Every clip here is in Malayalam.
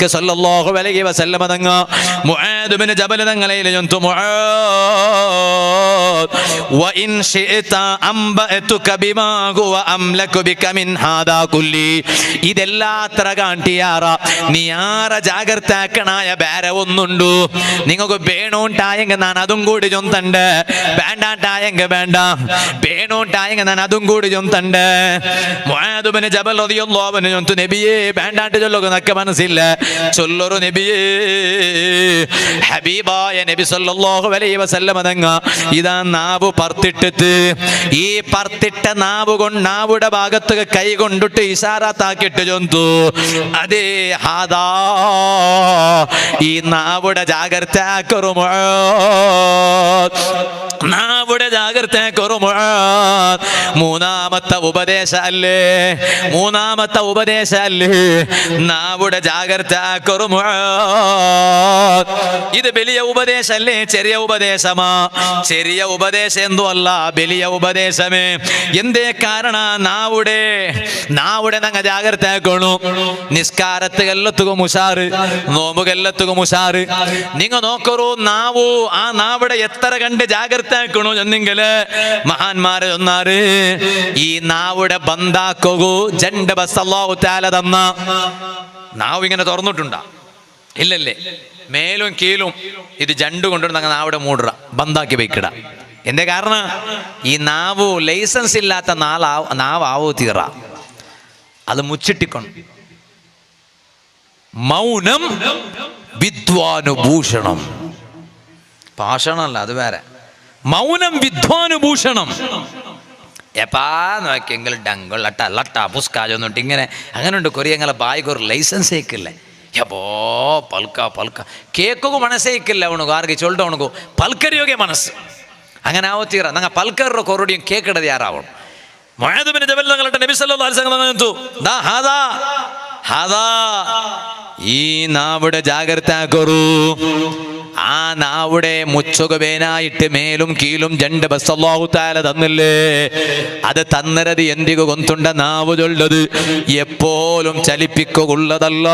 ഖൽഖ് സല്ലല്ലാഹു അലൈഹി വസല്ലം തങ്ങ മുആദ് ഇബ്നു ജബൽ തങ്ങളെ ചൊന്തു മുആദ് വ ഇൻ ശിഅത അംബഅതുക ബിമാ ഹുവ അംലകു ബിക മിൻ ഹാദാ കുല്ലി ഇതെല്ലാത്ര കാണ്ടിയാറ നീ ആര ജാഗ്രതാക്കണായ ಬೇರೆ ഒന്നുണ്ടു നിങ്ങൾക്ക് ಬೇಣೋಂಟಾಯಂಗ ನಾನು അതും കൂടി ചൊന്തണ്ട് വേണ്ടാണ്ടായങ്ക വേണ്ട ಬೇಣೋಂಟಾയಂಗ ನಾನು അതും കൂടി ചൊന്തണ്ട് മുആദ് ഇബ്നു ജബൽ റളിയല്ലാഹു അൻഹു ചൊന്തു നബിയേ വേണ്ടാണ്ട് ചൊല്ലുക നക്ക് മനസ്സില്ല ചൊല്ലൊരു നബിയേ ഹബീബായ നബി സല്ലല്ലാഹു അലൈഹി വസല്ലം തങ്ങ ഇതാ നാവ് പർത്തിട്ടിട്ട് ഈ പർത്തിട്ട നാവ് കൊണ്ട് നാവുടെ ഭാഗത്ത് കൈ കൊണ്ടിട്ട് ഇശാറത്താക്കിട്ട് ചൊന്തു അതേ ഹാദാ ഈ നാവുടെ ജാഗ്രത കറുമോ നാവുടെ ജാഗ്രത കറുമോ മൂന്നാമത്തെ ഉപദേശല്ലേ നാവുടെ ജാഗ്രത കറുമോ ഇത് വലിയ ഉപദേശല്ലേ ചെറിയ ഉപദേശമാ ചെറിയ ഉപദേശം എന്തോ അല്ല വലിയ ഉപദേശമേ എന്തേ കാരണ നാവുടെ നങ്ങ ജാഗ്രത ആക്കണു നിസ്കാരത്തുകല്ലത്തുക മുഷാറ് നോമ്പുകല്ലത്തുക മുഷാറ് നിങ്ങ നോക്കറു നാവു ആ നാവിടെ എത്ര കണ്ട് ജാഗ്രത ആക്കണു എന്നെങ്കില് മഹാന്മാര് ചൊന്നാറ് ഈ നാവുടെ ബന്ധാക്കൂ ജണ്ട് ബസ് അല്ലാഹു തആല തന്ന നാവ് ഇങ്ങനെ തുറന്നിട്ടുണ്ടാ ഇല്ലല്ലേ മേലും കീലും ഇത് ജണ്ട് കൊണ്ടുവന്ന് അങ്ങ് നാവിടെ മൂടുക ബന്ധാക്കി വെക്കിട എന്റെ കാരണം ഈ നാവു ലൈസൻസ് ഇല്ലാത്ത നാവാവൂ തീറ അത് മുച്ചിട്ടിക്കൊണ്ട് മൗനം വിദ്വാനുഭൂഷണം ഭാഷണമല്ല അത് വേറെ മൗനം വിദ്വാനുഭൂഷണം എപ്പാ നോക്കിയെങ്കിൽ ഡങ്കൾ ലട്ട ലട്ട പുസ്കാജൊന്നിട്ട് ഇങ്ങനെ അങ്ങനെ ഉണ്ട് കൊറിയങ്ങളെ ബായ്ക്കൊരു ലൈസൻസ് ഏക്കില്ലേ ಯಬೋ ಪಲ್ಕ ಕೇಕಗೂ ಮನಸ್ಸೇ ಇಕ್ಕಿಲ್ಲ ಅವನಿಗೆ ಆರ್ಗೆ ಚೊಲ್ಟ ಅವನಿಗೂ ಪಲ್ಕರಿಯೋಗೆ ಮನಸ್ಸು അങ്ങനെ ആവത്തീറ ನಂಗೆ ಪಲ್ಕರ್ರ ಕೊರಡಿയും ಕೇಕಿಡದು ಯಾರಾವನು ಮುಆದ್ ಇಬ್ನു ಜಬಲ್ തങ്ങളുടെ നബി സല്ലല്ലാഹു അലൈഹി വസല്ലം ദാ ഹാദാ ഈ നാവിടെ ജാഗ്രത കരു ആ നാവിടെ മുച്ചുകവേനായിട്ട് മേലും കീലും ജണ്ട് ബസ് അല്ലാഹു തആല തന്നില്ലേ അത് തന്നരത് എന്തികു കൊന്തുണ്ട നാവ് ചൊല്ലത് എപ്പോഴും ചലിപ്പിക്കുള്ളതല്ല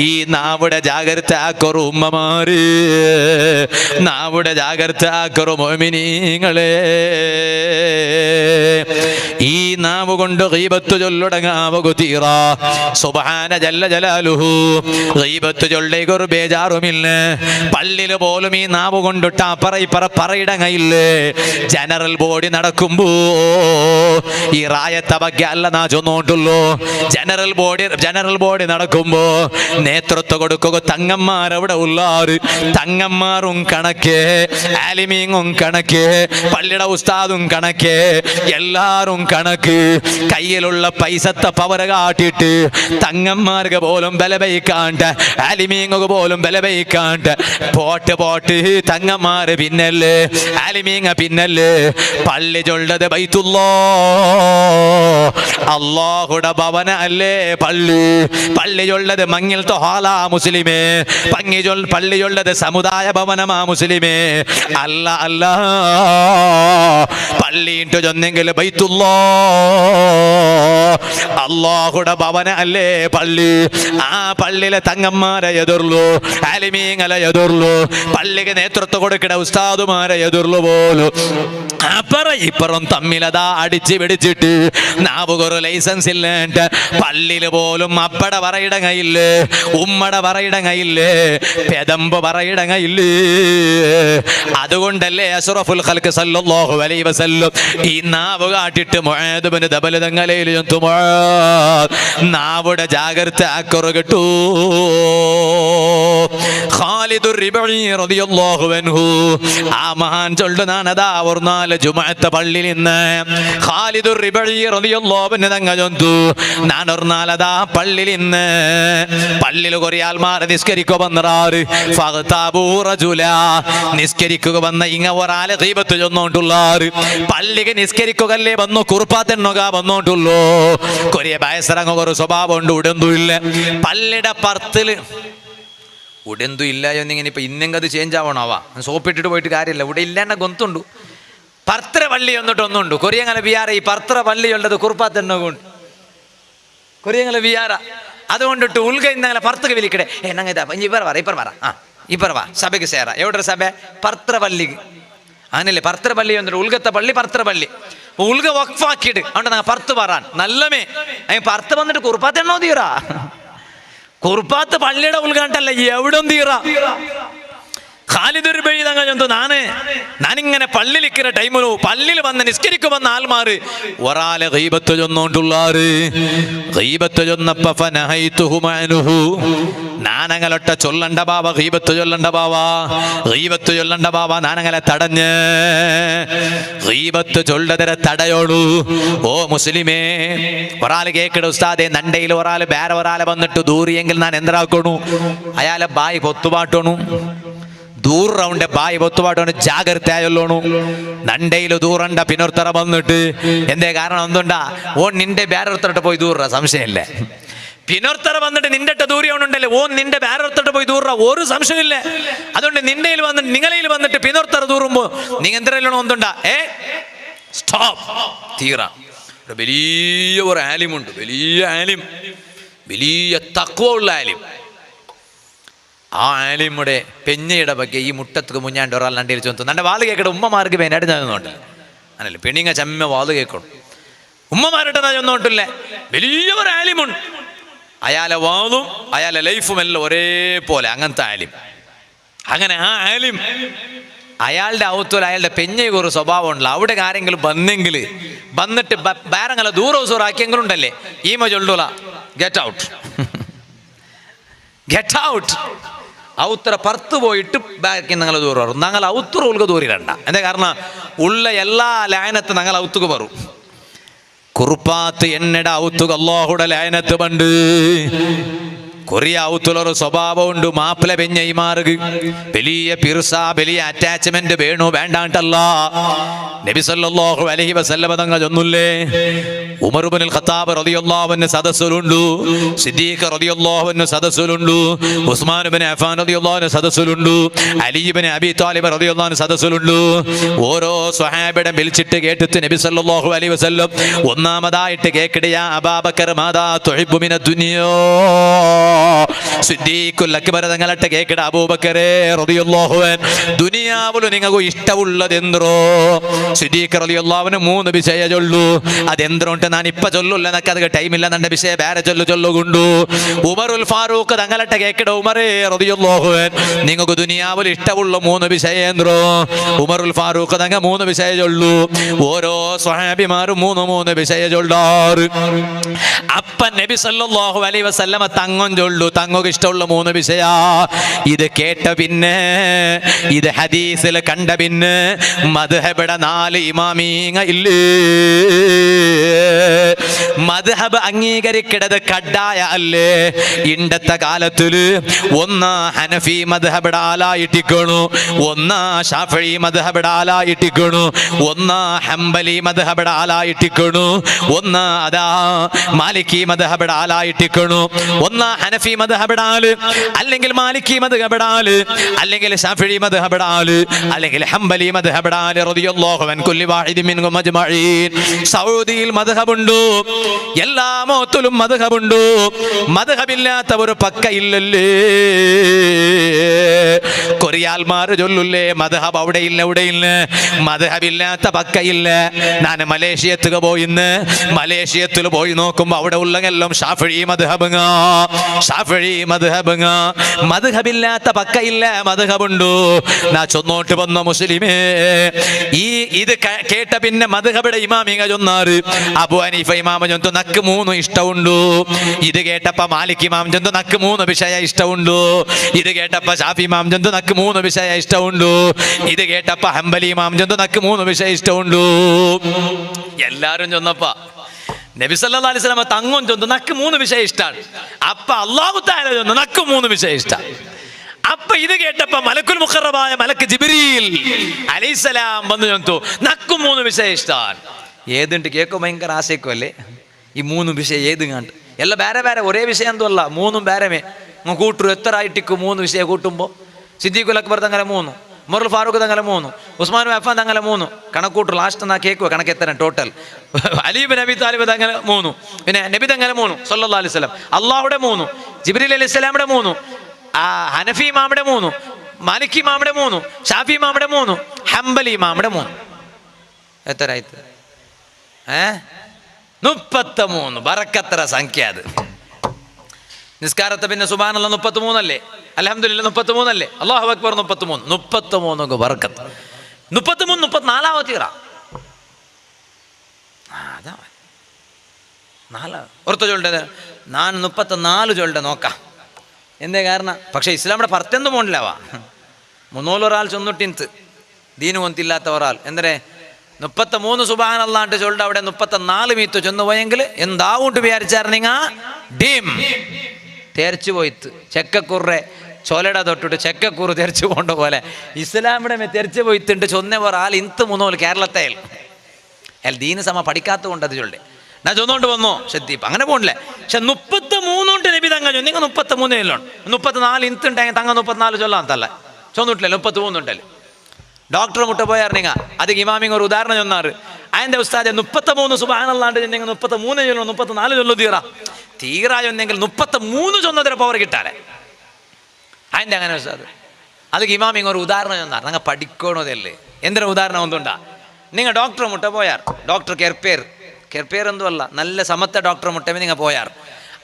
ഈ നാവിടെ ജാഗ്രത ആക്കറു ഉമ്മമാര് നാവിടെ ജാഗ്രത ആക്കറു മുഅ്മിനീങ്ങളെ ഈ നാവ് കൊണ്ട് ഗീബത്ത് ചൊല്ലടങ്ങാവകു തീറ സുബ്ഹാന ജല്ല ജലാലുഹു ഗീബത്ത് ചൊല്ലേക്കൊരു ബേജാറുമില്ല പള്ളില് പോലും ഈ നാവ് കൊണ്ടിട്ട് പറയിടങ്ങയില്ലേ ജനറൽ ബോഡി നടക്കുമ്പോ ഈ റായത്തെ ಬಗ್ಗೆ അല്ല നാ ചൊന്നോണ്ടുള്ളൂ ജനറൽ ബോഡി നടക്കുമ്പോ നേതൃത്വം കൊടുക്കുക തങ്ങന്മാരവിടെ ഉള്ളാറ് തങ്ങന്മാരും കണക്കേ ആലിമീങ്ങും കണക്കേ പള്ളിയുടെ ഉസ്താദും കണക്കേ എല്ലാരും കണക്ക് കയ്യിലുള്ള പൈസത്തെ പവര കാട്ടിട്ട് തങ്ങന്മാർക്ക് പോലും ബലവയിക്കാണ്ട് ആലിമീങ്ങക്ക് പോലും ബലവയിക്കാണ്ട് പോട്ട് തങ്ങന്മാര് പിന്നല്ലേ ആലിമീങ്ങ പിന്നല്ലേ പള്ളി ചൊല്ലത് ബൈത്തുല്ലാ അല്ലാഹുടെ ഭവന അല്ലേ പള്ളി ചൊല്ലത് മങ്ങിൽത്തെ ഹാലാ മുസ്ലിമേ പള്ളി ചൊല്ലത് സമുദായ ഭവനമാ മുസ്ലിമേ അല്ല പള്ളിയിട്ട് ചൊന്നെങ്കിൽ ബൈത്തുല്ലാ അല്ലാഹുടെ ഭവന അല്ലേ പള്ളി ആ പള്ളിയിലെ തങ്ങന്മാരെ എതിർലു ആലിമീങ്ങളെ എതിർലു പള്ളിക്ക് നേതൃത്വം കൊടുക്കണ ഉസ്താദുമാരെ എതിർലു പോലും ഇപ്പുറം തമ്മിലതാ അടിച്ച് പിടിച്ചിട്ട് നാവുകൊരു ലൈസൻസ് ഇല്ലാണ്ട് പള്ളിയില് പോലും അപ്പട പറയിടങ്ങയില്ലേ ഉമ്മട പറയിടങ്ങയില്ലേ പെദമ്പ് പറയിടങ്ങയില്ലേ അതുകൊണ്ടല്ലേ അഷ്റഫുൽ ഖൽഖ് സല്ലല്ലാഹു അലൈഹി വസല്ലം ഈ നാവ് കാട്ടിട്ട് മുആദ് ഇബ്നു ജബൽ തങ്ങളെയിൽ ചൊന്തു നാവുടെ ജാഗ്രത ആക്കുറകട്ടു ഖാലിദ് റിബഈ റളിയല്ലാഹു അൻഹു ആ മഹാൻ ചൊല്ലുന്നാനതാ ഒരു ജുമഅത്തെ പള്ളിയിൽ നിന്ന് ഖാലിദ് റിബഈ റളിയല്ലാഹു അൻഹു തങ്ങൾ ചൊന്തു ഞാൻ ഒരു നാലതാ പള്ളിയിൽ നിന്ന് പള്ളിയിൽ കുറേ ആൾമാർ നിസ്കരിക്കുക വന്നറാറ് ഫഖതാബു റജുല നിസ്കരിക്കുക വന്ന ഇങ്ങ ഒരാളെ ഗീബത്ത് ചൊന്നോണ്ടുള്ളാറ് പള്ളിക്ക് നിസ്കരിക്കുകല്ലേ വന്നു കുറുപ്പാത്തെണ്ണുക വന്നോണ്ടുള്ളൂ കൊറിയ ബയസറങ്ങ ഒരു സ്വഭാവം ഉണ്ട് ഉടന്തുമില്ല പള്ളിയുടെ പർത്തില് ഉടന്തു ഇല്ല എന്നിങ്ങനെ ഇപ്പൊ ഇന്നെങ്കത് ചേഞ്ച് ആവണവാ സോപ്പിട്ടിട്ട് പോയിട്ട് കാര്യമില്ല ഇവിടെ ഇല്ലാണ്ട ഗൊന്തുണ്ടു പർത്ര പള്ളി വന്നിട്ടൊന്നുണ്ട് കൊറിയങ്ങളെ വിയാറ ഈ പർത്ര പള്ളി ഉള്ളത് കുറുപ്പാത്തെണ്ണ കൊണ്ട് കൊറിയങ്ങളെ വിയാറ അതുകൊണ്ടിട്ട് ഉൽഗ ഇന്നങ്ങനെ പർത്തക്ക് വിളിക്കടെ എന്നങ്ങ ഇപ്പറ പറ ഇപ്പറവാ സഭയ്ക്ക് സേറ എവിടെ സഭ പർത്രപള്ളിക്ക് അങ്ങനല്ലേ പർത്രപള്ളി വന്നിട്ട് ഉൽഗത്തെ പള്ളി പർത്രപള്ളി ഉൽഗ വഖഫാക്കിയിട്ട് അതുകൊണ്ട് ഞങ്ങൾ പർത്ത് പറയാൻ നല്ലമേ പർത്ത് വന്നിട്ട് കുറുപ്പാത്ത് എണ്ണോ തീറാ കുറുപ്പാത്ത് പള്ളിയുടെ ഉൽഗാണ്ടല്ല എവിടെ തീറാ ഖാലിദുർ ബൈദ് അങ്ങ ചൊന്തു നാനിങ്ങനെ പള്ളിയിലിരിക്കുന്ന ടൈമിലു പള്ളിയിൽ വന്ന് നിസ്കരിക്കുമെന്ന ആൾമാര് ഒരാളെ ഗീബത്ത് ചൊന്നോണ്ടുള്ളാറ് ഗീബത്ത് ചൊന്നപ്പ ഫനഹൈതുഹു മഅനുഹു നാനങ്ങളൊട്ട ചൊല്ലണ്ട ബാവ ഗീബത്ത് ചൊല്ലണ്ട ബാവ ഗീബത്ത് ചൊല്ലണ്ട ബാവ നാനങ്ങളെ തടഞ്ഞ് ഗീബത്ത് ചൊല്ലതര തടയോളൂ ഓ മുസ്ലിമേ ഒരാൾ കേക്കട ഉസ്താദെ നണ്ടയിൽ ഒരാൾ വേറെ ഒരാളെ വന്നിട്ട് ദൂരിയെങ്കിൽ ഞാൻ എന്താക്കണു അയാളെ ബായി പൊത്തുപാട്ടണു ദൂർ റൗണ്ട് ബായി പൊത്തുപാട്ടോണ്ട് ജാഗ്രത ആയല്ലോണു നണ്ടയിൽ ദൂറണ്ട പിന്നൊരുത്തറ വന്നിട്ട് എന്തേ കാരണം എന്തുണ്ടാ ഓ നിന്റെ വേറൊരുത്തരട്ട് പോയി ദൂറ സംശയമില്ലേ പിന്നൊരുത്തറ വന്നിട്ട് നിന്റെ ദൂരിയോണ്ടല്ലേ ഓ നിന്റെ വേറൊരുത്തട്ട് പോയി ദൂറ ഒരു സംശയമില്ല അതുകൊണ്ട് നിന്റെ വന്നിട്ട് നിങ്ങളയിൽ വന്നിട്ട് പിന്നൊരുത്തറ ദൂറുമ്പോ നിങ്ങൾ എന്തെങ്കിലും ഒന്നുണ്ടാ സ്റ്റോപ്പ് തീറ വലിയ ഒരു ആലിമുണ്ട് വലിയ തഖ്വ ഉള്ള ആലിം ആ ആലിമുടെ പെഞ്ഞയുടെ ಬಗ್ಗೆ ഈ മുട്ടത്ത് മുഞ്ഞാണ്ട് ഒരാൾ നണ്ടിയിൽ ചൊന്നു നന്റെ വാല് കേൾക്കട്ടെ ഉമ്മമാർക്ക് വേനായിട്ട് ചെന്നുണ്ട് അനല്ലേ പെണ്ണിങ്ങ ചമ്മ വാല് കേൾക്കണം ഉമ്മമാരുടെ ചെന്നോട്ടില്ലേ വലിയ ഒരു ആലിമുണ്ട് അയാളെ വാളും അയാളെ ലൈഫും എല്ലാം ഒരേപോലെ അങ്ങനത്തെ ആലിം അങ്ങനെ ആ ആലിം അയാളുടെ ഔത്തോൽ അയാളുടെ പെഞ്ഞയ്ക്ക് ഒരു സ്വഭാവം ഉണ്ടല്ലോ അവിടെ ആരെങ്കിലും വന്നിട്ട് വേറെങ്ങനെ ദൂരസൂറാക്കിയെങ്കിലും ഉണ്ടല്ലേ ഈമ ചൊല്ലൂല ഗെറ്റ് ഔട്ട് ഔത്തറ പർത്ത് പോയിട്ട് ബാക്കി ഞങ്ങൾ ദൂരം ഞങ്ങൾ ഔത്തറ ഉൾക ദൂരിടണ്ട എന്താ കാരണം ഉള്ള എല്ലാ ലായനത്ത് ഞങ്ങൾ ഔത്തുക പറു കുറുപ്പാത്ത് എണ്ണട ഔത്തുക അല്ലാഹുടെ ലായനത്ത് പണ്ട് കൊറിയ ഔത്തുള്ളൊരു സ്വഭാവം ഉണ്ട് മാപ്പിള പെഞ്ഞൈമാർക്ക് വലിയ പിർസ വലിയ അറ്റാച്ച്മെന്റ് വേണു വേണ്ടാണ്ടല്ല നബി സല്ലല്ലാഹു അലൈഹി വസല്ലം തങ്ങൾ ചൊന്നുല്ലേ ഉമർ ഇബ്നുൽ ഖത്താബ് റളിയല്ലാഹു അൻഹു സദസ്സിലുണ്ട് സിദ്ദീഖ് റളിയല്ലാഹു അൻഹു സദസ്സിലുണ്ട് ഉസ്മാൻ ഇബ്നു അഫ്ഫാൻ റളിയല്ലാഹു അൻഹു സദസ്സിലുണ്ട് അലി ഇബ്നു അബി ത്വാലിബ് റളിയല്ലാഹു അൻഹു സദസ്സിലുണ്ട് ഓരോ സ്വഹാബിയുടെ വിളിച്ചിട്ട് കേട്ടിട്ട് നബി സല്ലല്ലാഹു അലൈഹി വസല്ലം ഒന്നാമതായിട്ട് കേക്കടിയാ അബൂബക്കർ മാദാ തുഹിബ്ബു മിനദ് ദുനിയാ സിദ്ദീഖുൽ അക്ബർ തങ്ങളട്ടെ കേക്കട അബൂബക്കറേ റളിയല്ലാഹു അൻഹു ദുനിയാവിൽ നിങ്ങൾക്ക് ഇഷ്ടമുള്ളത് എന്തോ സിദ്ദീഖ് റളിയല്ലാഹു അൻഹു മൂന്ന് വിഷയ ചൊല്ലു അതെന്തോണ്ട് ഞാൻ ഇപ്പൊ ചൊല്ലില്ല എന്നൊക്കെ അത് ടൈമില്ല എന്നെ വിഷയ വേറെ ചൊല്ലുകൊണ്ടു ഉമറുൽ ഫാറൂഖ് തങ്ങളട്ടെ കേക്കട ഉമറേ റളിയല്ലാഹു അൻഹു നിങ്ങൾക്ക് ദുനിയാവിൽ ഇഷ്ടമുള്ള മൂന്ന് വിഷയ എന്തോ ഉമറുൽ ഫാറൂഖ് തങ്ങൾ മൂന്ന് വിഷയ ചൊല്ലു ഓരോ സ്വഹാബിമാരും മൂന്ന് വിഷയ ചൊല്ലാറ് അപ്പ നബി സല്ലല്ലാഹു അലൈഹി വസല്ലമ തങ്ങം ചൊല്ലു തങ്ങൾക്ക് ഇഷ്ടമുള്ള മൂന്ന് വിഷയ ഇത് കേട്ട പിന്നെ ഇത് ഹദീസിൽ കണ്ട പിന്നെ മദ്ഹബിടെ 4 ഇമാമീങ്ങ ഇല്ലേ മദ്ഹബ് അംഗീകരിക്കടത് കഡ്ഡായ അല്ലേ ഇണ്ടത്തെ കാലത്തില് ഒന്ന് ഹനഫി മദ്ഹബിടെ ആലായിട്ടിക്കണു ഒന്ന് ഷാഫിഈ മദ്ഹബിടെ ആലായിട്ടിക്കണു ഒന്ന് ഹംബലി മദ്ഹബിടെ ആലായിട്ടിക്കണു ഒന്ന് അതാ മാലിക്കി മദ്ഹബിടെ ആലായിട്ടിക്കണു ഒന്ന് ഹനഫി മദ്ഹബിടാല് അല്ലെങ്കിൽ മാലിക്കി മദ്ഹബിടാല് അല്ലെങ്കിൽ ശാഫിഈ മദ്ഹബിടാല് അല്ലെങ്കിൽ ഹംബലി മദ്ഹബിടാല് റളിയല്ലാഹു അൻ കുല്ലി വാഹിദിൻ മിൻഹും അജ്മഈൻ സൗദിയിൽ മദ്ഹബുണ്ട് എല്ലാ മൗത്തുലും മദ്ഹബുണ്ട് മദ്ഹബില്ലാത്ത ഒരു പക്ക ഇല്ലല്ലേ കൊറിയാൽമാര് ചൊല്ലുല്ലേ മദ്ഹബ് അവിടെ ഇല്ല മദ്ഹബില്ലാത്ത പക്ക ഇല്ല ഞാൻ മലേഷ്യത്തിൽ പോയിന്ന് മലേഷ്യത്തിൽ പോയി നോക്കുമ്പോ അവിടെ ഉള്ളതെല്ലാം ഷാഫിഈ മദ്ഹബ് മദ്ഹബില്ലാത്ത പക്ക ഇല്ല മദ്ഹബുണ്ടു നാ ചൊന്നോട്ട് വന്ന മുസ്ലിമേ ഇത് കേട്ട പിന്നെ മദ്ഹബിടെ ഇമാമിങ്ങ ചൊന്നാറ് അബു ഹനീഫ ഇമാമ ചൊന്നു നക്ക് 3 ഇഷ്ടമുണ്ടു ഇത് കേട്ടപ്പ മാലിക് ഇമാം ചൊന്നു നക്ക് 3 വിഷയ ഇഷ്ടമുണ്ടു ഇത് കേട്ടപ്പ ഷാഫി ഇമാം ചൊന്നു നക്ക് 3 വിഷയ ഇഷ്ടമുണ്ടു ഇത് കേട്ടപ്പ ഹംബലി ഇമാം ചൊന്നു നക്ക് 3 വിഷയ ഇഷ്ടമുണ്ടു എല്ലാരും ചൊന്നപ്പ നബി സല്ലല്ലാഹു അലൈഹി വസല്ലം തങ്ങം ചൊന്നു നക്ക് 3 വിഷയ ഇഷ്ടാണ് അപ്പ അല്ലാഹു തആല ചൊന്നു നക്ക് 3 വിഷയ ഇഷ്ടാണ് അപ്പ ഇത് കേട്ടപ്പ മലക്കുൽ മുഖറബായ മലക്ക് ജിബ്രീൽ അലൈഹിസ്സലാം വന്നു ചൊന്നു നക്ക് 3 വിഷയ ഇഷ്ടാണ് ഏതുണ്ട് കേൾക്കോ ഭയങ്കര ആശയക്കല്ലേ ഈ 3 വിഷയ ഏത് കണ്ട് എല്ലാം വേറെ ഒരേ വിഷയം എന്തോ അല്ല 3 വേറെമേ കൂട്ടു എത്ര ആയിട്ടിക്കും 3 വിഷയ കൂട്ടുമ്പോ സിദ്ദീഖുൽ അക്ബർ തങ്ങനെ 3 ഉമറുൽ ഫാറൂഖ് തങ്ങളെ 3, ഉസ്മാൻ അഫ്ഫാൻ തങ്ങളെ 3, കണക്കൂട്ടു ലാസ്റ്റ് എന്നാ കേൾക്കുക കണക്കെത്തരം total. Ali bin Abi Talib തങ്ങളെ 3, പിന്നെ നബി തങ്ങളെ 3 സല്ലല്ലാഹു അലൈഹി വസല്ലം, അള്ളാഹുടെ 3, ജിബ്രീൽ അലൈഹി സ്വലാമിയുടെ 3, ഹനഫി ഇമാമിയുടെ 3, മാലിക് ഇമാമിയുടെ 3, ഷാഫി ഇമാമിയുടെ 3, ഹംബലി ഇമാമിയുടെ 3. എത്രയായിട്ട് 33. ബറക്കത്ര സംഖ്യ അത്. നിസ്കാരത്തെ പിന്നെ സുബ്ഹാനല്ലാഹ് 33 അല്ലേ, അൽഹംദുലില്ലാഹ് 33 അല്ലേ, അല്ലാഹു അക്ബർ 33 ബറക്കത്ത്. 33 34 തീറ അതാ 4 ഓർത്ത് ചൊല്ലേണ്ടത്. ഞാൻ 34 ചൊല്ലേണ്ട നോക്കാം എന്തേ കാരണം. പക്ഷേ ഇസ്ലാമിയുടെ പർത്തെന്ത് പോണില്ലാവാ 300 ഒരാൾ ചൊന്നിട്ടിൻത്ത് ദീന് കൊന്തില്ലാത്ത ഒരാൾ എന്തേ 33 സുബ്ഹാനല്ലാഹ് ചൊല്ലേണ്ട അവിടെ 34 മീത്ത് ചൊന്നു പോയെങ്കിൽ എന്താവുണ്ട് വിചാരിച്ചാർന്നിങ്ങ ഡീം തെരച്ചു പോയിത്ത് ചെക്കക്കുറെ ചൊലട തൊട്ടിട്ട് ചെക്കക്കൂറ് തെരച്ചു പോണ്ട പോലെ ഇസ്ലാമിടെ തെരച്ചു പോയിട്ടുണ്ട് ചൊന്ന ഒരാൾ ഇന്ത് 3 കേരളത്തെ അയാൾ ദീന് സമ പഠിക്കാത്ത കൊണ്ട് അത് ചൊല്ലേ ഞാൻ ചൊന്നുകൊണ്ട് വന്നോ ശ്രദ്ധിപ്പ് അങ്ങനെ പോണില്ലേ. പക്ഷെ 33 നബി തങ്ങ നിങ്ങൾ 33 ചൊല്ലോണ്ട് 34 ഇന്തുണ്ടെങ്കിൽ തങ്ങ 34 ചൊല്ലാൻ തല്ല ചൊന്നിട്ടില്ല 33 ഉണ്ടല്ലേ. ഡോക്ടർ മുട്ട പോയാർനിങ്ങ അത് ഇമാമിങ് ഒരു ഉദാഹരണം ചൊന്നാറ് അതിൻ്റെ ഉസ്താദെ 33 സുബ്ഹാനല്ലാഹ് ചെന്നെങ്കിൽ 33 ചൊല്ലോ 34 ചൊല്ലു തീറാ ചൊന്നെങ്കിൽ 33 ചൊന്നതിന് പവർ കിട്ടാലേ അതിൻ്റെ അങ്ങനെ ഉസ്താദ് അത് ഇമാമിങ് ഒരു ഉദാഹരണം ചൊന്നാറ് നിങ്ങൾ പഠിക്കണതല്ലേ. എന്തിനാ ഉദാഹരണം ഒന്നുണ്ടാ. നിങ്ങൾ ഡോക്ടർ മുട്ട പോയാർ ഡോക്ടർ കെർപ്പേർ എന്തുമല്ല നല്ല സമത്തെ ഡോക്ടർ മുട്ടമേ നിങ്ങൾ പോയാർ.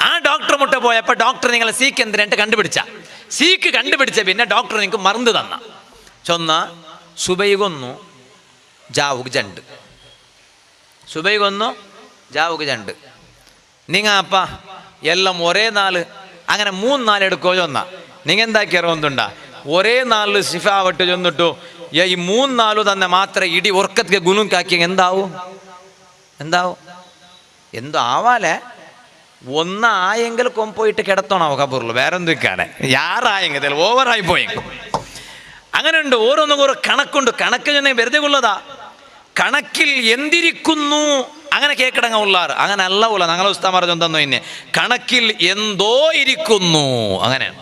ആ ഡോക്ടർ മുട്ട പോയപ്പോൾ ഡോക്ടർ നിങ്ങളെ സീക്ക് എന്തിനായിട്ട് കണ്ടുപിടിച്ച പിന്നെ ഡോക്ടർ നിങ്ങൾക്ക് മറന്നു തന്ന ചൊന്ന സുബൈകൊന്നു ജാവുക് ജണ്ട് നിങ്ങൾ അപ്പ എല്ലാം ഒരേ നാള് അങ്ങനെ 3-4 എടുക്കോ ചൊന്ന നിങ്ങൾ എന്താക്കിയറിവുണ്ടാ ഒരേ നാളിൽ ശിഫാവട്ട് ചൊന്നിട്ടു ഈ 3-4 തന്നെ മാത്രം ഇടി ഉറക്കത്തിക്ക് ഗുണുക്കാക്കി എന്താവും എന്തോ ആവാലേ. ഒന്നായെങ്കിൽ കൊമ്പോയിട്ട് കിടത്തണോ കബൂറിൽ വേറെ എന്തൊക്കെയാണ് യാറായെങ്കിൽ ഓവറായി പോയി അങ്ങനെ ഉണ്ട്. ഓരോന്നും ഓരോ കണക്കുണ്ട്. കണക്ക് ചെന്നെ വെറുതെ ഉള്ളതാ. കണക്കിൽ എന്തിരിക്കുന്നു അങ്ങനെ കേക്കിടങ്ങ ഉള്ളാറ് അങ്ങനെ അല്ല ഉള്ള ഞങ്ങളെ ഉസ്താമാർ ചൊന്നു ഇന്നെ കണക്കിൽ എന്തോ ഇരിക്കുന്നു അങ്ങനെയാണ്.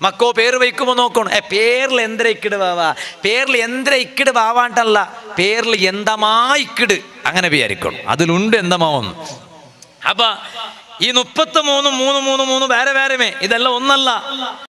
മക്കോ പേര് വയ്ക്കുമ്പോൾ നോക്കണം പേരിൽ എന്തിര ഇക്കിട് വാവാണ്ടല്ല പേരിൽ എന്തമാ ഇക്കിട് അങ്ങനെ വിചാരിക്കണം അതിലുണ്ട് എന്തമാവൊന്നും. അപ്പൊ ഈ 33 3 3 3 വേറെ ഇതെല്ലാം ഒന്നല്ല.